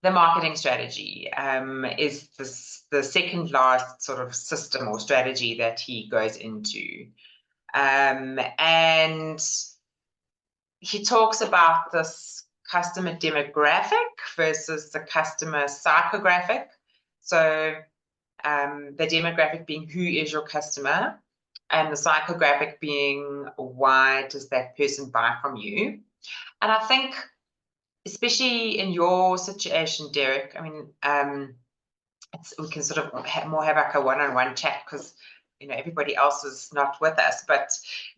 the marketing strategy is the second last sort of system or strategy that he goes into. And he talks about this customer demographic versus the customer psychographic. So the demographic being who is your customer, and the psychographic being why does that person buy from you. And I think, especially in your situation, Derek, I mean, we can sort of have like a one-on-one chat because everybody else is not with us. But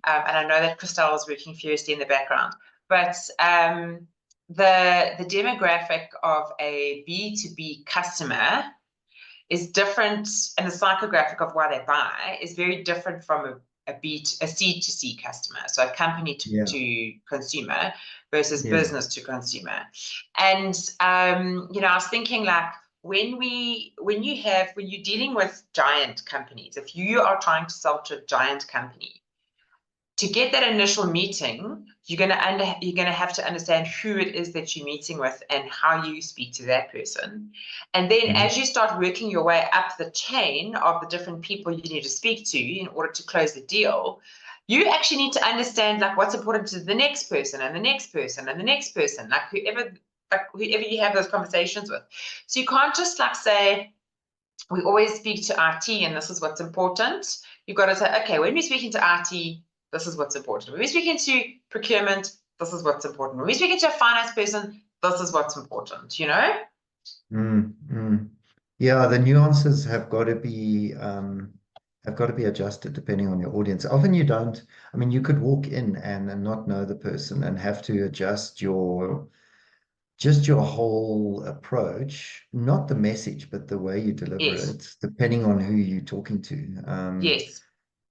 and I know that Christelle is working furiously in the background. But the demographic of a B2B customer is different, and the psychographic of why they buy is very different from a C2C customer, so a company to consumer versus business to consumer. And I was thinking, like, when you're dealing with giant companies, if you are trying to sell to a giant company, to get that initial meeting, you're gonna have to understand who it is that you're meeting with and how you speak to that person. And then as you start working your way up the chain of the different people you need to speak to in order to close the deal, you actually need to understand, like, what's important to the next person and the next person and the next person, like whoever you have those conversations with. So you can't just like say, we always speak to IT and this is what's important. You've got to say, okay, when we're speaking to IT, this is what's important. When we're speaking to procurement, this is what's important. When we're speaking to a finance person, this is what's important, Yeah, the nuances have got to be adjusted depending on your audience. Often you don't, I mean, you could walk in and not know the person and have to adjust your whole approach, not the message, but the way you deliver it, depending on who you're talking to. Yes.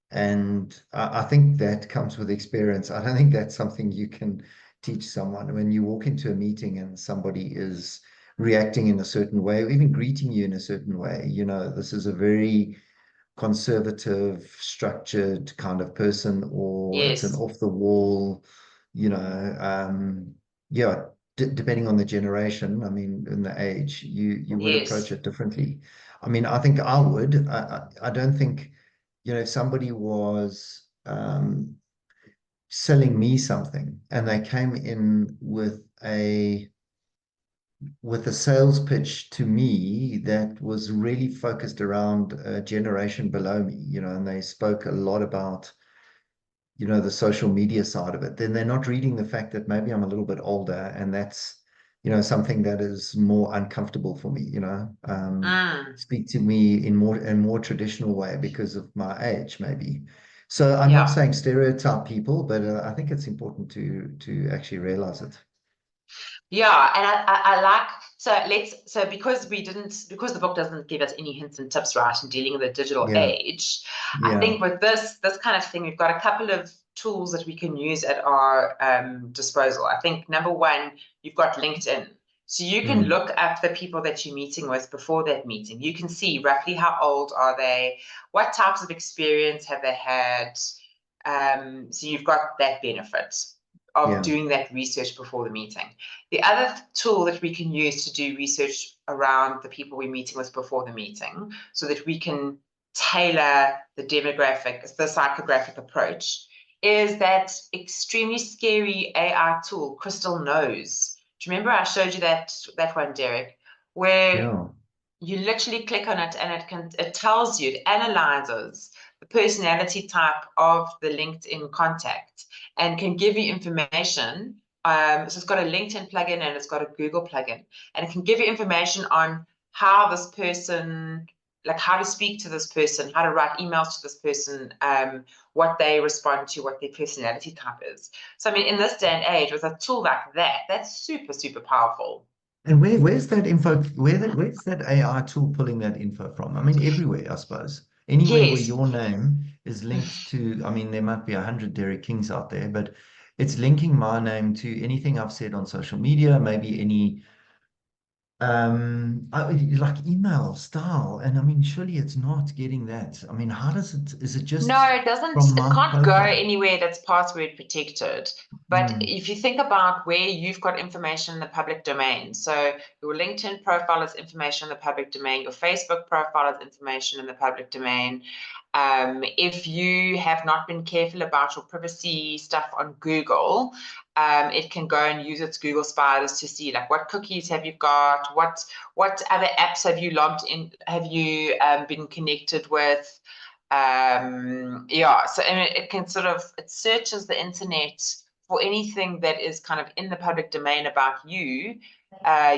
And I think that comes with experience. I don't think that's something you can teach someone. When you walk into a meeting and somebody is reacting in a certain way, or even greeting you in a certain way, this is a very conservative, structured kind of person, or it's an off the wall, depending on the generation, I mean, in the age, you would approach it differently. I mean, I think I would. I don't think, if somebody was selling me something and they came in with a sales pitch to me that was really focused around a generation below me, and they spoke a lot about, the social media side of it, then they're not reading the fact that maybe I'm a little bit older, and that's, something that is more uncomfortable for me, speak to me in more traditional way because of my age, maybe. So I'm not saying stereotype people, but I think it's important to actually realize it. Yeah, and I like, because the book doesn't give us any hints and tips, right, in dealing with the digital age. I think with this kind of thing, we've got a couple of tools that we can use at our disposal. I think number one, you've got LinkedIn. So you can look up the people that you're meeting with before that meeting. You can see roughly how old are they, what types of experience have they had. So you've got that benefit of doing that research before the meeting. The other tool that we can use to do research around the people we're meeting with before the meeting, so that we can tailor the demographic, the psychographic approach, is that extremely scary AI tool, Crystal Knows. Do you remember I showed you that one, Derek, where you literally click on it and it tells you, it analyzes the personality type of the LinkedIn contact and can give you information. So it's got a LinkedIn plugin and it's got a Google plugin, and it can give you information on how this person, like how to speak to this person, how to write emails to this person, what they respond to, what their personality type is. So I mean, in this day and age, with a tool like that, that's super, super powerful. And where's that info? Where's that AI tool pulling that info from? I mean, everywhere, I suppose. Anywhere where your name is linked to, I mean, there might be 100 Derek Kings out there, but it's linking my name to anything I've said on social media, maybe any Like email style, and I mean, surely it's not getting that. I mean, how does it? Is it No, just it doesn't, from it my can't go profile? anywhere that's password protected. But Mm, if you think about where you've got information in the public domain, so your LinkedIn profile is information in the public domain, your Facebook profile is information in the public domain. If you have not been careful about your privacy stuff on Google, it can go and use its Google spiders to see like what cookies have you got, what other apps have you logged in, have you been connected with. Yeah, so I mean, it can sort of, it searches the internet for anything that is kind of in the public domain about you,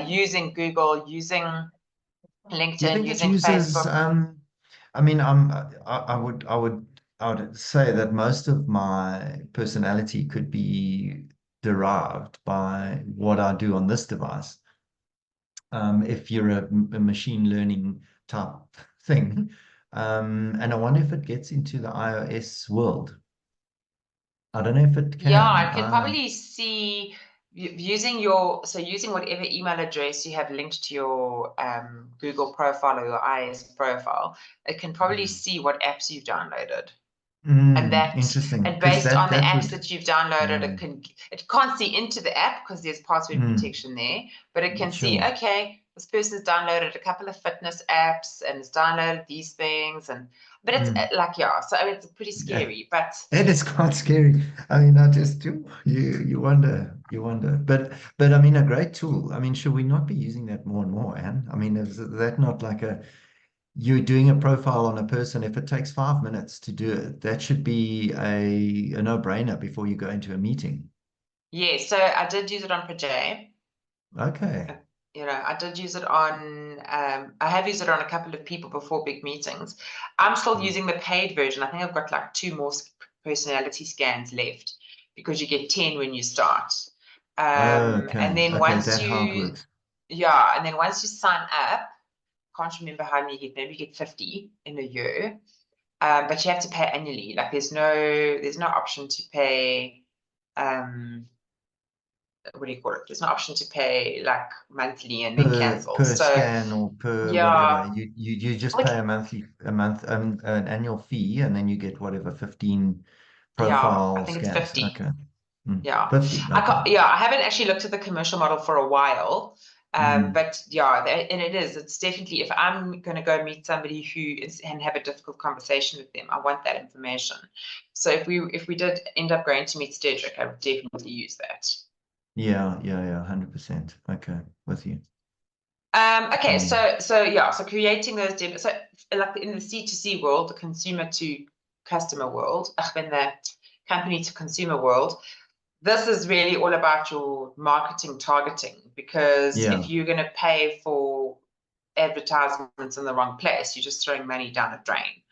using Google, using do you LinkedIn, think it using uses? Facebook. I mean, I would say that most of my personality could be derived by what I do on this device. If you're a machine learning type thing. And I wonder if it gets into the iOS world. I don't know if it Yeah, can. I can probably see using using whatever email address you have linked to your Google profile or your iOS profile, it can probably see what apps you've downloaded. And Interesting, and because based on the that apps would, that you've downloaded, yeah, it can't see into the app because there's password mm, protection there, but it can see, sure. okay, this person's downloaded a couple of fitness apps and has downloaded these things, and but it's Mm. like, yeah, so I mean, it's pretty Yeah, scary, but it is quite scary. I mean, I just do. You wonder. But I mean, a great tool. I mean, should we not be using that more and more, Anne? I mean, is that not like you're doing a profile on a person? If it takes 5 minutes to do it, that should be a no-brainer before you go into a meeting. yeah, so I did use it on Projay. Okay. I did use it on, I have used it on a couple of people before big meetings. I'm still Mm. using the paid version. I think I've got like two more personality scans left because you get 10 when you start. And Okay. then Okay. That how it works. yeah, and then once you sign up, can't remember how many you get, maybe you get 50 in a year. But you have to pay annually. Like there's no option to pay, um, what do you call it? There's no option to pay like monthly and then cancel. Per So scan or per whatever. yeah, You just which pay an annual fee, and then you get whatever 15 yeah, I profile think it's scans. 50. Okay. Yeah. 50. Okay. I haven't actually looked at the commercial model for a while. Mm. But yeah, and it's definitely, if I'm going to go meet somebody who is and have a difficult conversation with them, I want that information. So if we did end up going to meet Stedrick, I would definitely use that. Yeah. 100%. Okay. With you. Okay, Mm. so creating those so like in the C2C world, the consumer to customer world, in the company to consumer world, this is really all about your marketing targeting, because Yeah. if you're going to pay for advertisements in the wrong place, you're just throwing money down the drain.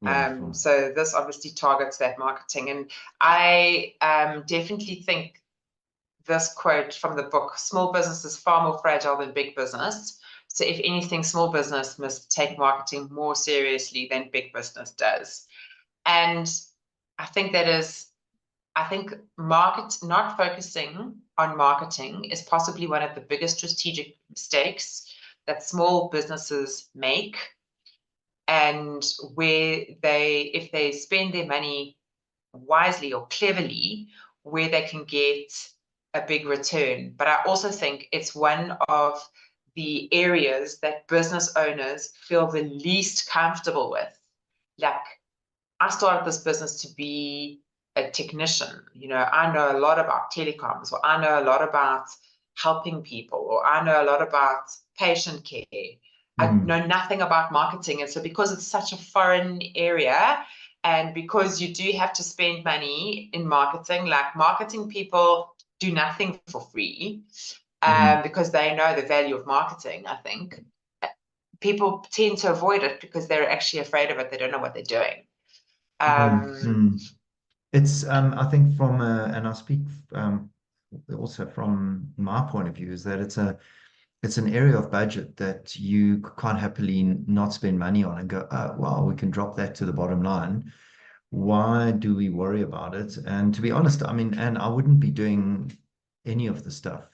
Yeah. Sure. So this obviously targets that marketing, and I definitely think this quote from the book: small business is far more fragile than big business. So if anything, small business must take marketing more seriously than big business does. And I think that is, I think not focusing on marketing is possibly one of the biggest strategic mistakes that small businesses make. And if they spend their money wisely or cleverly, where they can get a big return. But I also think it's one of the areas that business owners feel the least comfortable with. Like, I started this business to be a technician. I know a lot about telecoms, or I know a lot about helping people, or I know a lot about patient care. I Mm. know nothing about marketing. And so because it's such a foreign area, and because you do have to spend money in marketing, like marketing people do nothing for free, Mm. because they know the value of marketing, I think. People tend to avoid it because they're actually afraid of it. They don't know what they're doing. Mm. Um, Mm. It's I think and I speak also from my point of view, is that it's an area of budget that you can't happily not spend money on and go, oh, well, we can drop that to the bottom line. Why do we worry about it? And to be honest, I mean, and I wouldn't be doing any of the stuff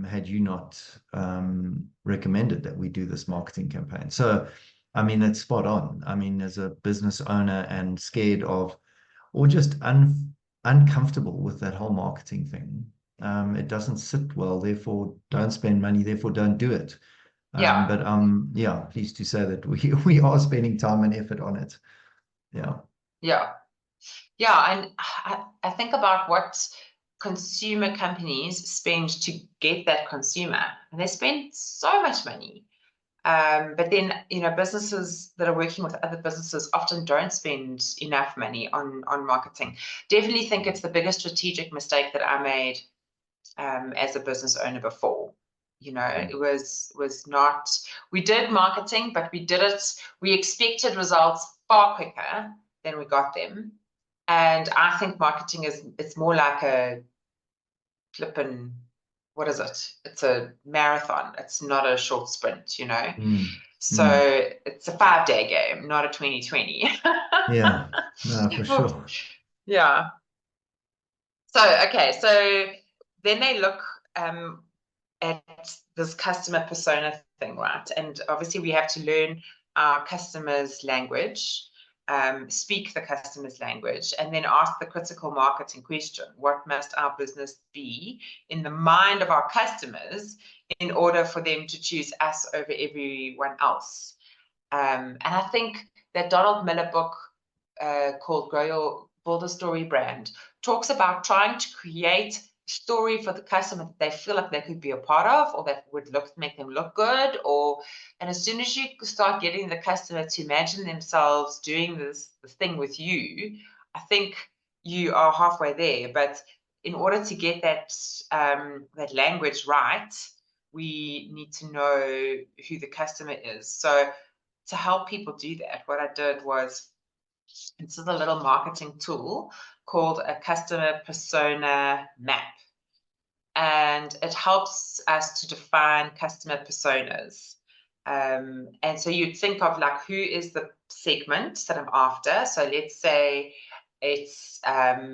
had you not recommended that we do this marketing campaign. So, I mean, it's spot on. I mean, as a business owner and scared of, or just uncomfortable with that whole marketing thing, it doesn't sit well. Therefore, don't spend money. Therefore, don't do it. Yeah. But yeah, pleased to say that we are spending time and effort on it. Yeah. Yeah. Yeah. And I think about what consumer companies spend to get that consumer, and they spend so much money. But then, businesses that are working with other businesses often don't spend enough money on marketing. Definitely think it's the biggest strategic mistake that I made as a business owner before. It was not, we did marketing, but we expected results far quicker than we got them. And I think marketing it's more like a flippin', what is it? It's a marathon. It's not a short sprint, So it's a 5-day game, not a 2020. Yeah, no, for sure. Yeah. So, okay. So then they look at this customer persona thing, right? And obviously we have to learn our customers' language, speak the customer's language, and then ask the critical marketing question: what must our business be in the mind of our customers in order for them to choose us over everyone else? And I think that Donald Miller book called Build a Story Brand talks about trying to create a story for the customer that they feel like they could be a part of, or that would make them look good. And as soon as you start getting the customer to imagine themselves doing this thing with you, I think you are halfway there. But in order to get that language right, we need to know who the customer is. So to help people do that, what I did was, this is a little marketing tool called a customer persona map. And it helps us to define customer personas. And so you'd think of like, who is the segment that I'm after? So let's say it's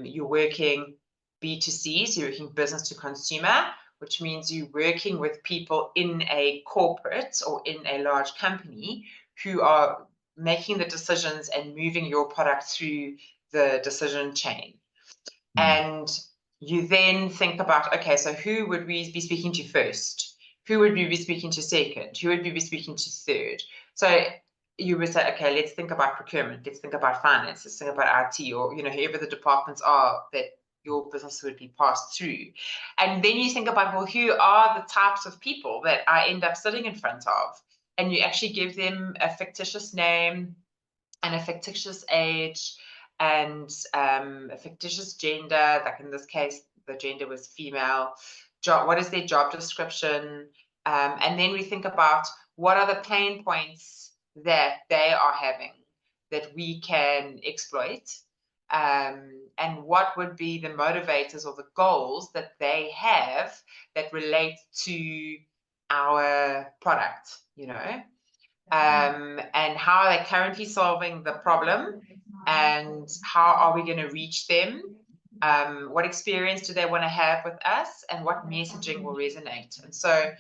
you're working B2C, so you're working business to consumer, which means you're working with people in a corporate or in a large company who are making the decisions and moving your product through the decision chain. And you then think about, okay, so who would we be speaking to first? Who would we be speaking to second? Who would we be speaking to third? So you would say, okay, let's think about procurement. Let's think about finance. Let's think about IT, or, whoever the departments are that your business would be passed through. And then you think about, well, who are the types of people that I end up sitting in front of? And you actually give them a fictitious name and a fictitious age and a fictitious gender. Like in this case, the gender was female. What is their job description? And then we think about, what are the pain points that they are having that we can exploit? And what would be the motivators or the goals that they have that relate to our product, and how are they currently solving the problem, and how are we going to reach them? What experience do they want to have with us, and what messaging will resonate? And so,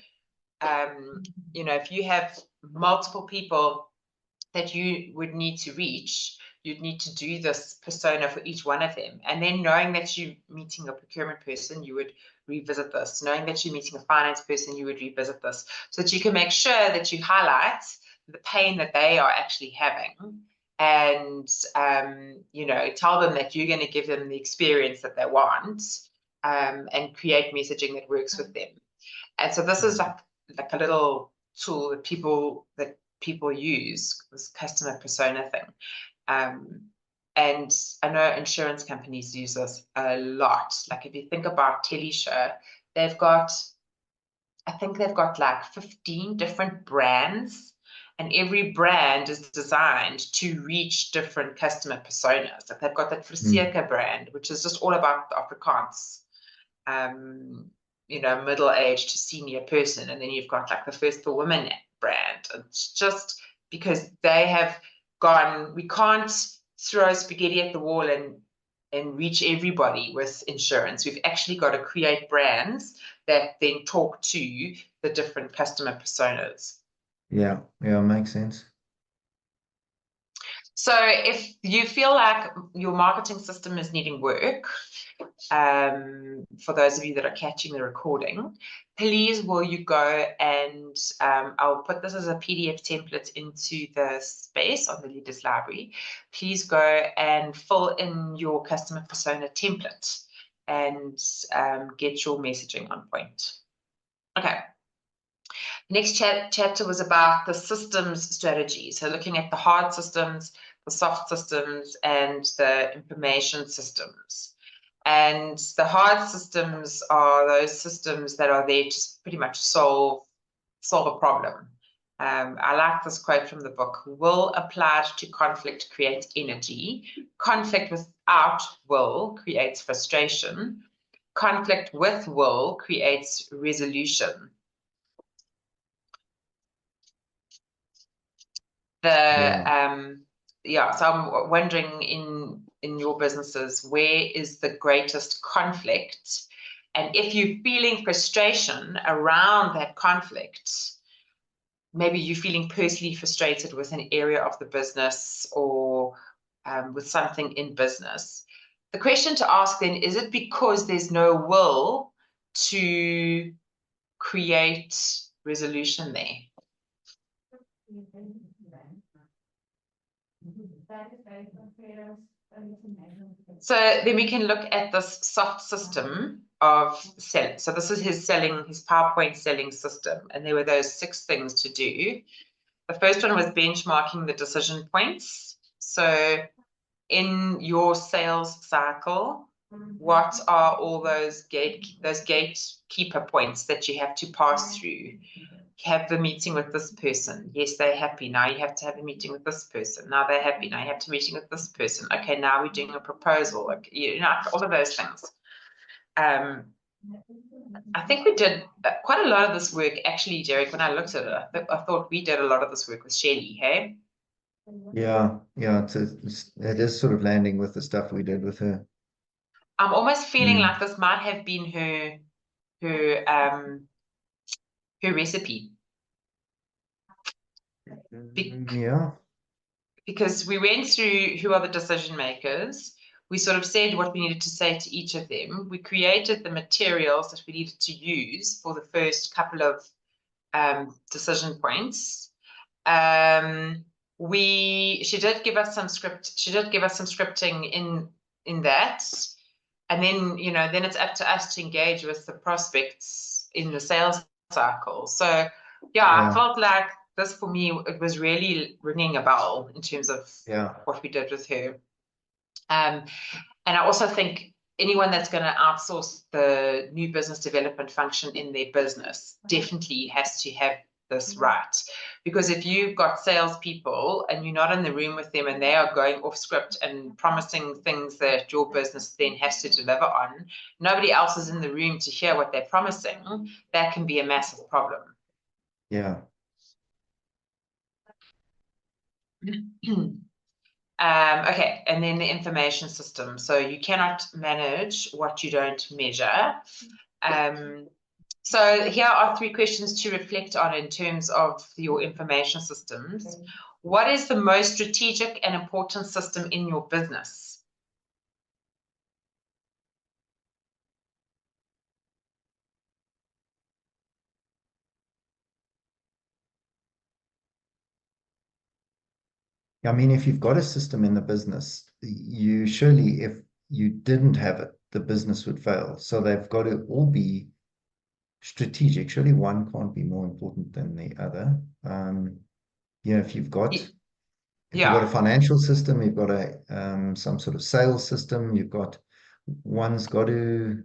if you have multiple people that you would need to reach, you'd need to do this persona for each one of them. And then knowing that you're meeting a procurement person, you would revisit this. Knowing that you're meeting a finance person, you would revisit this, so that you can make sure that you highlight the pain that they are actually having, and tell them that you're going to give them the experience that they want, and create messaging that works with them. And so this is like a little tool that people use, this customer persona thing. And I know insurance companies use this a lot. Like if you think about Telesure, I think they've got like 15 different brands, and every brand is designed to reach different customer personas. Like they've got that Verseker brand, which is just all about the Afrikaans, middle-aged to senior person. And then you've got like the First for Women brand. It's just because they have gone, we can't throw spaghetti at the wall and and reach everybody with insurance. We've actually got to create brands that then talk to the different customer personas. Yeah, makes sense. So if you feel like your marketing system is needing work, for those of you that are catching the recording, please will you go and I'll put this as a PDF template into the space on the Leaders Library. Please go and fill in your customer persona template and get your messaging on point. Okay. Next chapter was about the systems strategy. So looking at the hard systems, the soft systems, and the information systems. And the hard systems are those systems that are there to pretty much solve a problem. I like this quote from the book: will applied to conflict creates energy. Conflict without will creates frustration. Conflict with will creates resolution. So I'm wondering in your businesses, where is the greatest conflict? And if you're feeling frustration around that conflict, maybe you're feeling personally frustrated with an area of the business or with something in business. The question to ask then, is it because there's no will to create resolution there? So then we can look at this soft system of selling. So this is his PowerPoint selling system. And there were those 6 things to do. The first one was benchmarking the decision points. So in your sales cycle, what are all those gatekeeper points that you have to pass through? Have the meeting with this person. Yes, they're happy. Now you have to have a meeting with this person. Now they're happy. Now you have to meeting with this person. Okay, now we're doing a proposal. Like, all of those things. I think we did quite a lot of this work, actually, Derek. When I looked at it, I thought we did a lot of this work with Shelley, hey? Yeah, it is sort of landing with the stuff we did with her. I'm almost feeling like this might have been her recipe. Yeah. Because we went through who are the decision makers. We sort of said what we needed to say to each of them. We created the materials that we needed to use for the first couple of decision points. She did give us some scripting in that. And then, then it's up to us to engage with the prospects in the sales cycle. So I felt like this, for me, it was really ringing a bell in terms of what we did with her. And I also think anyone that's going to outsource the new business development function in their business definitely has to have this right. Because if you've got salespeople and you're not in the room with them and they are going off script and promising things that your business then has to deliver on, nobody else is in the room to hear what they're promising, that can be a massive problem. Yeah. Okay, and then the information system. So you cannot manage what you don't measure. So here are 3 questions to reflect on in terms of your information systems. What is the most strategic and important system in your business? I mean, if you've got a system in the business, you surely, if you didn't have it, the business would fail. So they've got to all be strategic. Surely one can't be more important than the other. If you've got a financial system, you've got some sort of sales system, one's got to,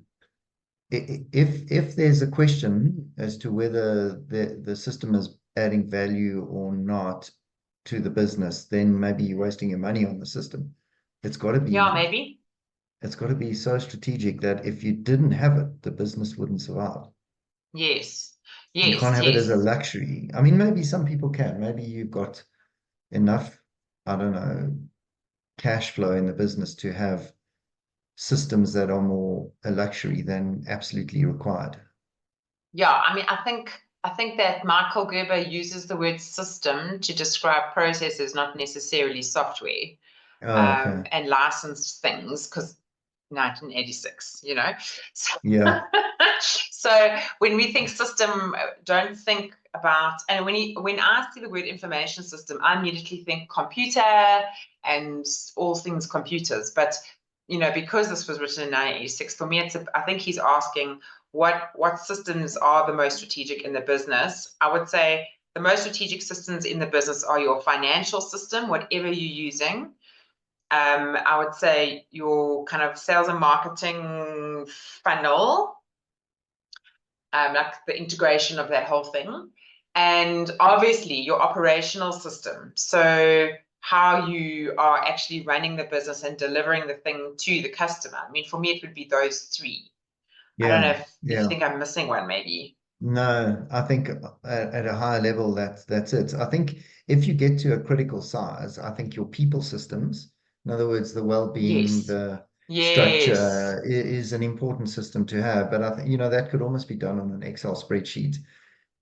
if there's a question as to whether the system is adding value or not to the business, then maybe you're wasting your money on the system. It's got to be, maybe it's got to be so strategic that if you didn't have it, the business wouldn't survive. Yes. You can't have it as a luxury. I mean, maybe some people can. Maybe you've got enough, I don't know, cash flow in the business to have systems that are more a luxury than absolutely required. Yeah, I mean, I think that Michael Gerber uses the word system to describe processes, not necessarily software, Oh, okay. and licensed things, because 1986, you know. So, Yeah. so when we think system, don't think about, and when I see the word information system, I immediately think computer and all things computers. But because this was written in 1986, for me, I think he's asking what systems are the most strategic in the business. I would say the most strategic systems in the business are your financial system, whatever you're using. I would say your kind of sales and marketing funnel, like the integration of that whole thing, and obviously your operational system. So how you are actually running the business and delivering the thing to the customer. I mean, for me, it would be those three. I don't know Yeah. if you Yeah. think I'm missing one, maybe. No, I think at a higher level, that's it. I think if you get to a critical size, I think your people systems, in other words, the well-being, Yes. the Yes. structure is an important system to have. But I think, that could almost be done on an Excel spreadsheet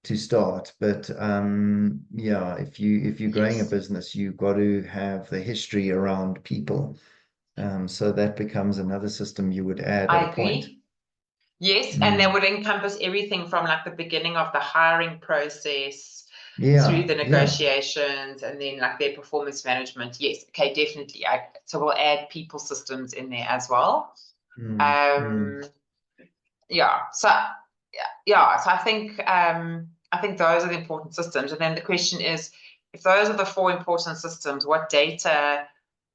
to start. But yeah, if you're growing a Yes. business, you've got to have the history around people. So that becomes another system you would add at I a point. agree. Yes, and that Mm. would encompass everything from like the beginning of the hiring process through Yeah, the yeah. negotiations and then like their performance management. Yes, okay, definitely. So we'll add people systems in there as well. Mm, mm. Um, yeah, so yeah, so I think those are the important systems. And then the question is, if those are the four important systems, what data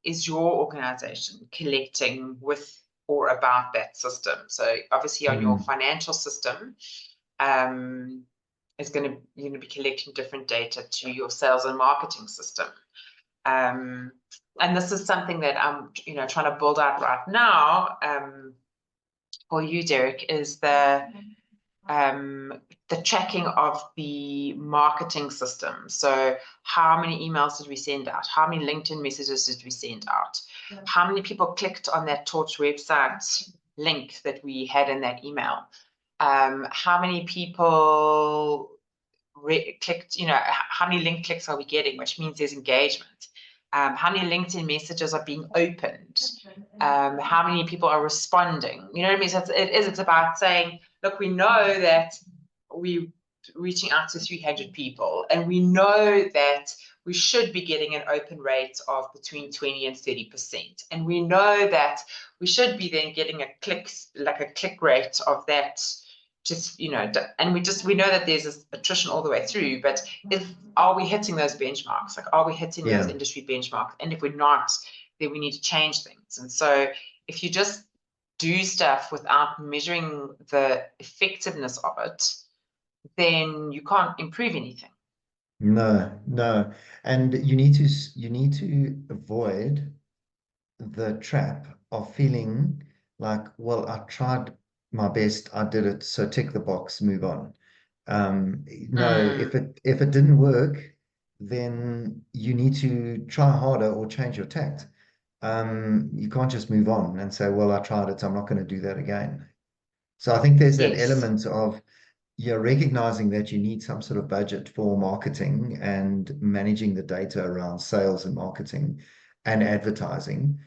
is your organization collecting with or about that system? So obviously on your Mm. financial system, um, is going to be collecting different data to your sales and marketing system. And this is something that I'm trying to build out right now, for you, Derek, is the tracking of the marketing system. So how many emails did we send out? How many LinkedIn messages did we send out? How many people clicked on that Torch website link that we had in that email? How many people clicked, how many link clicks are we getting, which means there's engagement. How many LinkedIn messages are being opened? How many people are responding? You know what I mean? So it's about saying, look, we know that we're reaching out to 300 people, and we know that we should be getting an open rate of between 20 and 30%. And we know that we should be then getting a click rate of that, just and we know that there's this attrition all the way through, but are we hitting those benchmarks? Like, are we hitting those Yeah. industry benchmarks? And if we're not, then we need to change things. And so if you just do stuff without measuring the effectiveness of it, then you can't improve anything. No, no. And you need to avoid the trap of feeling like, well, I tried my best, I did it, so tick the box, move on. No, Mm, if it didn't work, then you need to try harder or change your tact. You can't just move on and say, well, I tried it, so I'm not going to do that again. So I think there's that yes, element of you're recognizing that you need some sort of budget for marketing and managing the data around sales and marketing and advertising,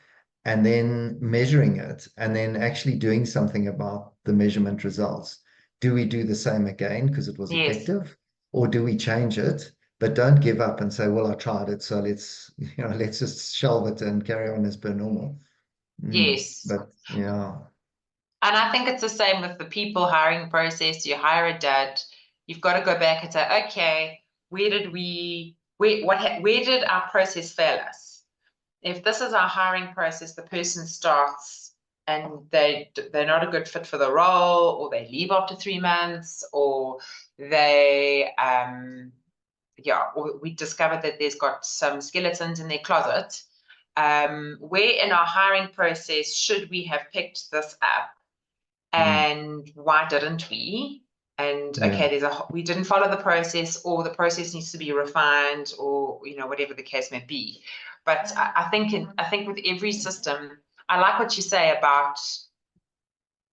and then measuring it, and then actually doing something about the measurement results. Do we do the same again because it was yes, effective, or do we change it? But don't give up and say, well, I tried it, so let's just shelve it and carry on as per normal. yes. But yeah. And I think it's the same with the people hiring process. You hire a dad, you've got to go back and say, okay, where did our process fail us? If this is our hiring process, the person starts and they're not a good fit for the role, or they leave after 3 months, or or we discovered that there's got some skeletons in their closet. Where in our hiring process should we have picked this up, Mm, and why didn't we? And yeah. okay, we didn't follow the process, or the process needs to be refined, or whatever the case may be. But I think with every system, I like what you say about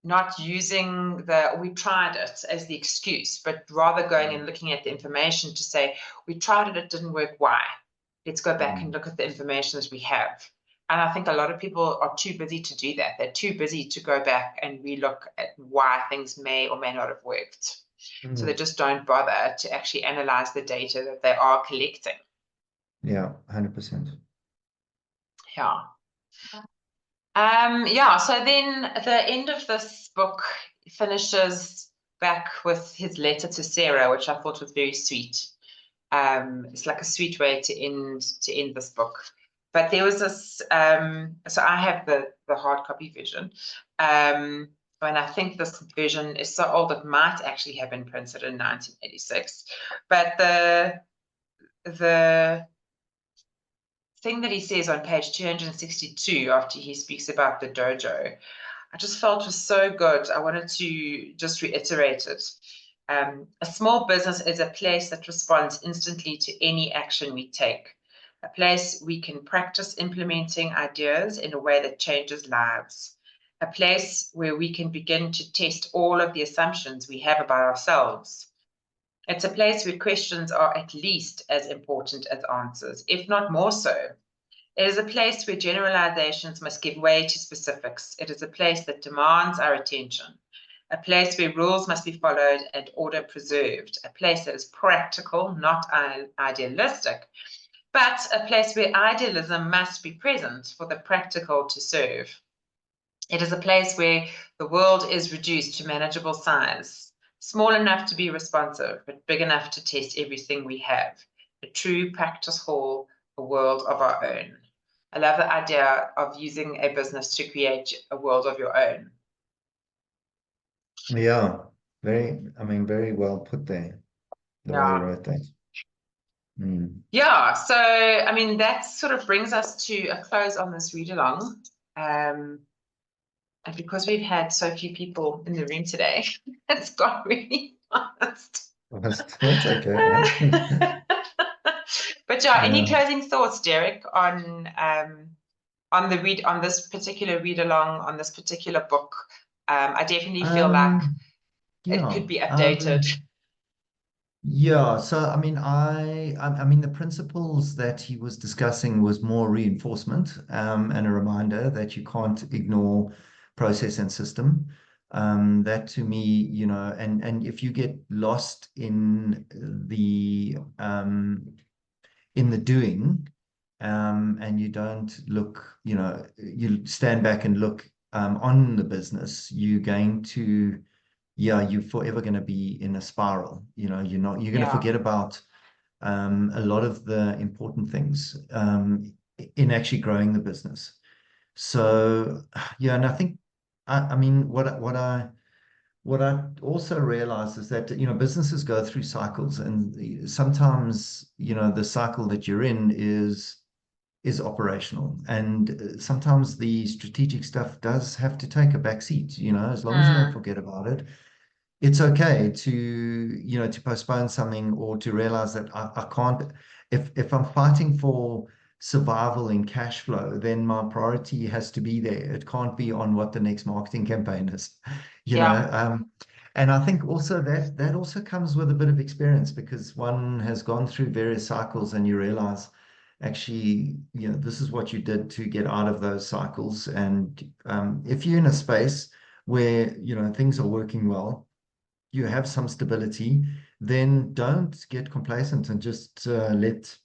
not using we tried it as the excuse, but rather going and looking at the information to say, we tried it didn't work, why? Let's go back and look at the information that we have. And I think a lot of people are too busy to do that. They're too busy to go back and relook at why things may or may not have worked. So they just don't bother to actually analyze the data that they are collecting. Yeah, 100%. Yeah. So then the end of this book finishes back with his letter to Sarah, which I thought was very sweet. It's like a sweet way to end this book. But there was this, so I have the hard copy version. And I think this version is so old it might actually have been printed in 1986. But the thing that he says on page 262 after he speaks about the dojo, I just felt was so good. I wanted to just reiterate it. A small business is a place that responds instantly to any action we take, a place we can practice implementing ideas in a way that changes lives, a place where we can begin to test all of the assumptions we have about ourselves. It's a place where questions are at least as important as answers, if not more so. It is a place where generalizations must give way to specifics. It is a place that demands our attention, a place where rules must be followed and order preserved, a place that is practical, not idealistic, but a place where idealism must be present for the practical to serve. It is a place where the world is reduced to manageable size, small enough to be responsive, but big enough to test everything we have, a true practice hall, a world of our own. I love the idea of using a business to create a world of your own. Yeah, very well put there, the way you wrote that. Yeah, so that sort of brings us to a close on this read along. And because we've had so few people in the room today, it's got really fast. That's okay. But yeah, any closing thoughts, Derek, on this particular read along, on this particular book? I definitely feel like it could be updated. So I mean the principles that he was discussing was more reinforcement and a reminder that you can't ignore process and system. That to me, and if you get lost in the doing, and you don't look, you stand back and look on the business, you're going to, you're forever going to be in a spiral. You're going to forget about a lot of the important things in actually growing the business. So and I think I mean what I also realize is that businesses go through cycles, and sometimes the cycle that you're in is operational, and sometimes the strategic stuff does have to take a back seat. As long as you don't forget about it, it's okay to postpone something, or to realize that I can't, if I'm fighting for survival in cash flow, then my priority has to be there. It can't be on what the next marketing campaign is, and I think also that also comes with a bit of experience, because one has gone through various cycles, and you realize actually, this is what you did to get out of those cycles. And if you're in a space where things are working well, you have some stability, then don't get complacent and just let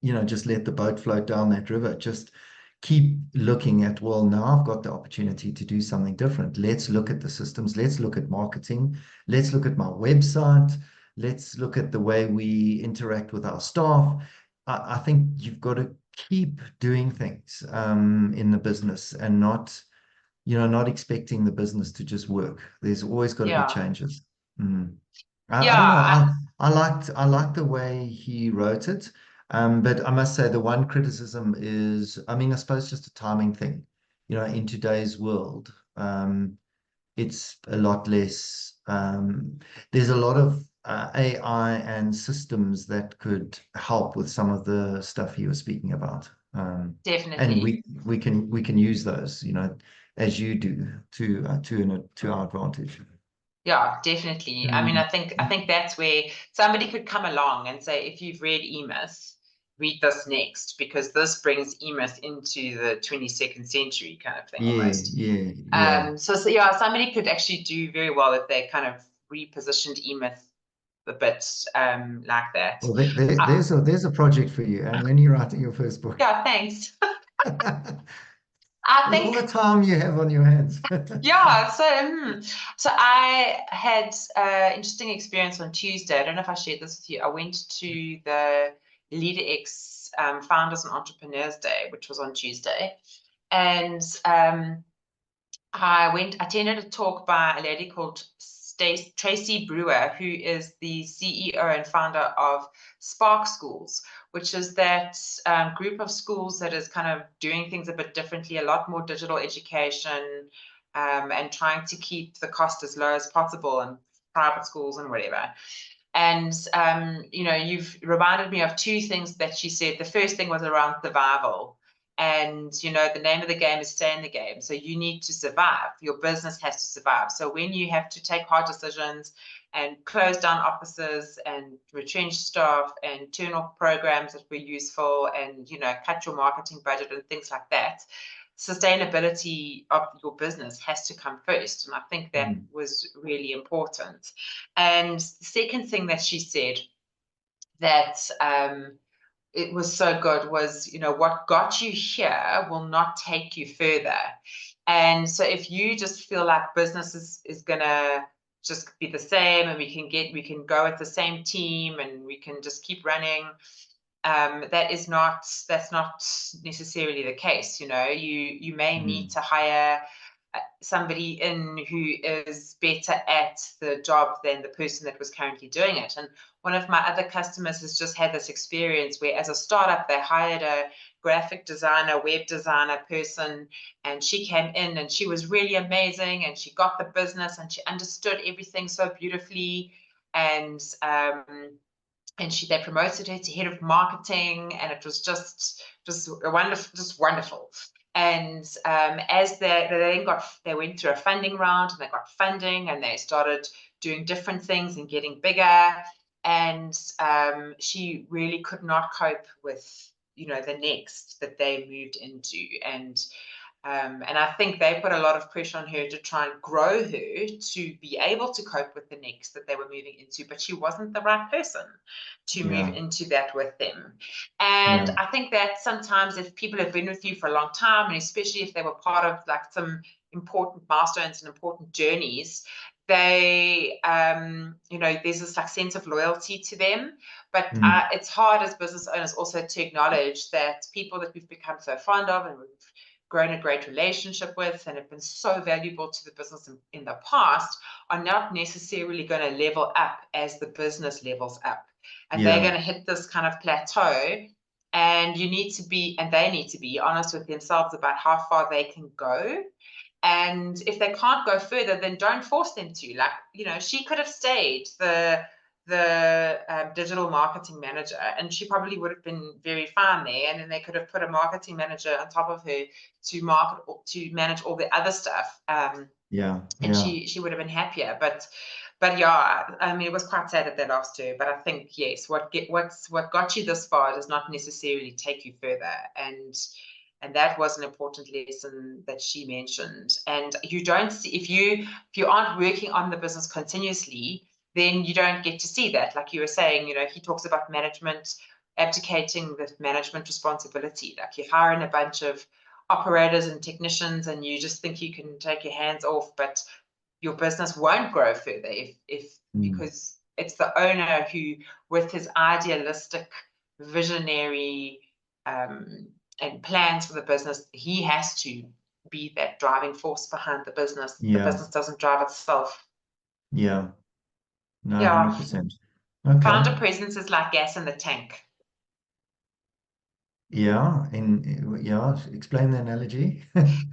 the boat float down that river. Just keep looking at, well, now I've got the opportunity to do something different. Let's look at the systems. Let's look at marketing. Let's look at my website. Let's look at the way we interact with our staff. I think you've got to keep doing things in the business, and not expecting the business to just work. There's always got to be changes. I don't know. I liked the way he wrote it. But I must say the one criticism is, I suppose just a timing thing. In today's world, it's a lot less. There's a lot of AI and systems that could help with some of the stuff he was speaking about. And Definitely. we can use those, you know, as you do to our advantage. Yeah, definitely. I mean, Mm. I think that's where somebody could come along and say, if you've read E-Myth, read this next, because this brings E-Myth into the 22nd century kind of thing Yeah, almost. yeah, yeah. So yeah, somebody could actually do very well if they kind of repositioned E-Myth a bit like that. Well, there's a project for you, and when you're writing your first book. Yeah, thanks. I With all think the time you have on your hands. yeah, so I had interesting experience on Tuesday. I don't know if I shared this with you. I went to the LeaderX Founders and Entrepreneurs Day, which was on Tuesday, and I attended a talk by a lady called Tracy Brewer, who is the CEO and founder of Spark Schools, which is that group of schools that is kind of doing things a bit differently, a lot more digital education, and trying to keep the cost as low as possible in private schools and whatever. And you know, you've reminded me of two things that she said. The first thing was around survival. And you know, the name of the game is stay in the game. So you need to survive. Your business has to survive. So when you have to take hard decisions and close down offices and retrench staff and turn off programs that were useful and you know, cut your marketing budget and things like that, sustainability of your business has to come first. And I think that was really important. And the second thing that she said that it was so good was, you know, what got you here will not take you further. And so if you just feel like business is gonna just be the same and we can go with the same team and we can just keep running, that's not necessarily the case. You know, you may need to hire somebody in who is better at the job than the person that was currently doing it. And one of my other customers has just had this experience where, as a startup, they hired a graphic designer, web designer person, and she came in and she was really amazing and she got the business and she understood everything so beautifully. And they promoted her to head of marketing, and it was just wonderful. And as they went through a funding round and they got funding and they started doing different things and getting bigger. And she really could not cope with, you know, the next that they moved into. And I think they put a lot of pressure on her to try and grow her to be able to cope with the next that they were moving into, but she wasn't the right person to move into that with them. And I think that sometimes if people have been with you for a long time, and especially if they were part of like some important milestones and important journeys, they you know, there's this like sense of loyalty to them. But it's hard as business owners also to acknowledge that people that we've become so fond of and we've grown a great relationship with and have been so valuable to the business in the past are not necessarily going to level up as the business levels up. And they're going to hit this kind of plateau. And they need to be honest with themselves about how far they can go. And if they can't go further, then don't force them to. Like, you know, she could have stayed the digital marketing manager, and she probably would have been very fine there. And then they could have put a marketing manager on top of her to manage all the other stuff. And she would have been happier. But yeah, I mean, it was quite sad that they lost her. But I think yes, what got you this far does not necessarily take you further. And that was an important lesson that she mentioned. And you don't see, if you aren't working on the business continuously, then you don't get to see that. Like you were saying, you know, he talks about management, abdicating the management responsibility. Like you hire in a bunch of operators and technicians and you just think you can take your hands off, but your business won't grow further because it's the owner who, with his idealistic, visionary and plans for the business, he has to be that driving force behind the business. The business doesn't drive itself. No, 100%. Founder presence is like gas in the tank. Explain the analogy.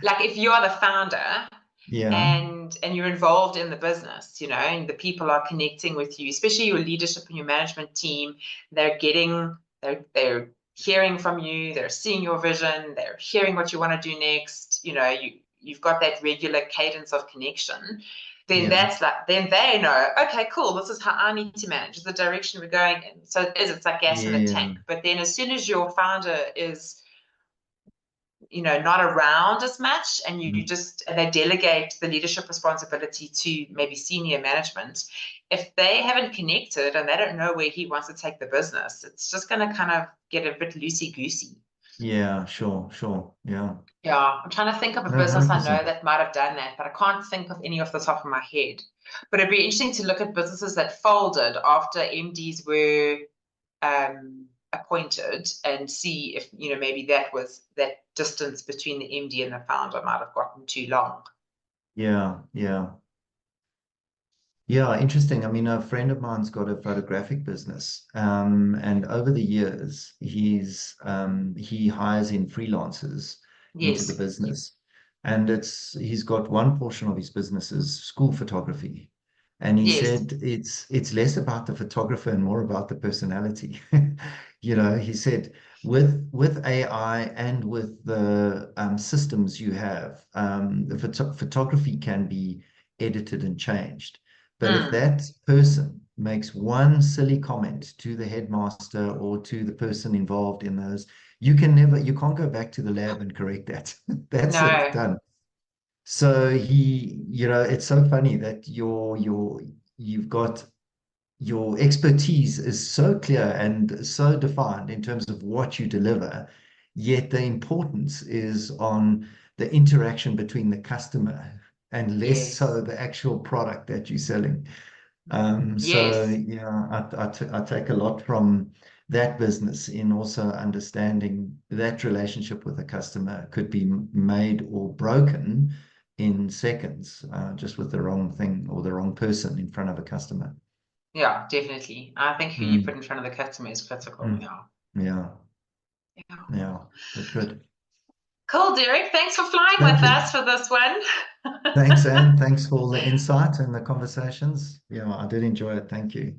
Like if you are the founder and you're involved in the business, you know, and the people are connecting with you, especially your leadership and your management team, they're hearing from you, they're seeing your vision, they're hearing what you want to do next, you've got that regular cadence of connection, then that's like, then they know, okay, cool, this is how I need to manage, the direction we're going in. So it's like gas in the tank. But then as soon as your founder is not around as much, and they delegate the leadership responsibility to maybe senior management, if they haven't connected and they don't know where he wants to take the business, it's just going to kind of get a bit loosey-goosey. Yeah, sure. Yeah. Yeah, I'm trying to think of a business 100%. I know that might have done that, but I can't think of any off the top of my head. But it'd be interesting to look at businesses that folded after MDs were appointed, and see if maybe that distance between the MD and the founder might have gotten too long. Yeah. Interesting. I mean, a friend of mine's got a photographic business, and over the years, he hires in freelancers into the business, and he's got one portion of his business is school photography. And he said it's less about the photographer and more about the personality. He said with AI and with the systems you have, the photography can be edited and changed. But if that person makes one silly comment to the headmaster or to the person involved in those, you can't go back to the lab and correct that. That's it, done. So it's so funny that you've got your expertise is so clear and so defined in terms of what you deliver, yet the importance is on the interaction between the customer and less so the actual product that you're selling. So I take a lot from that business in also understanding that relationship with the customer could be made or broken in seconds, just with the wrong thing or the wrong person in front of a customer. Yeah, definitely. I think who you put in front of the customer is critical. Yeah. Good. Cool, Derek. Thanks for flying with us for this one. Thanks, Anne. Thanks for all the insight and the conversations. I did enjoy it. Thank you.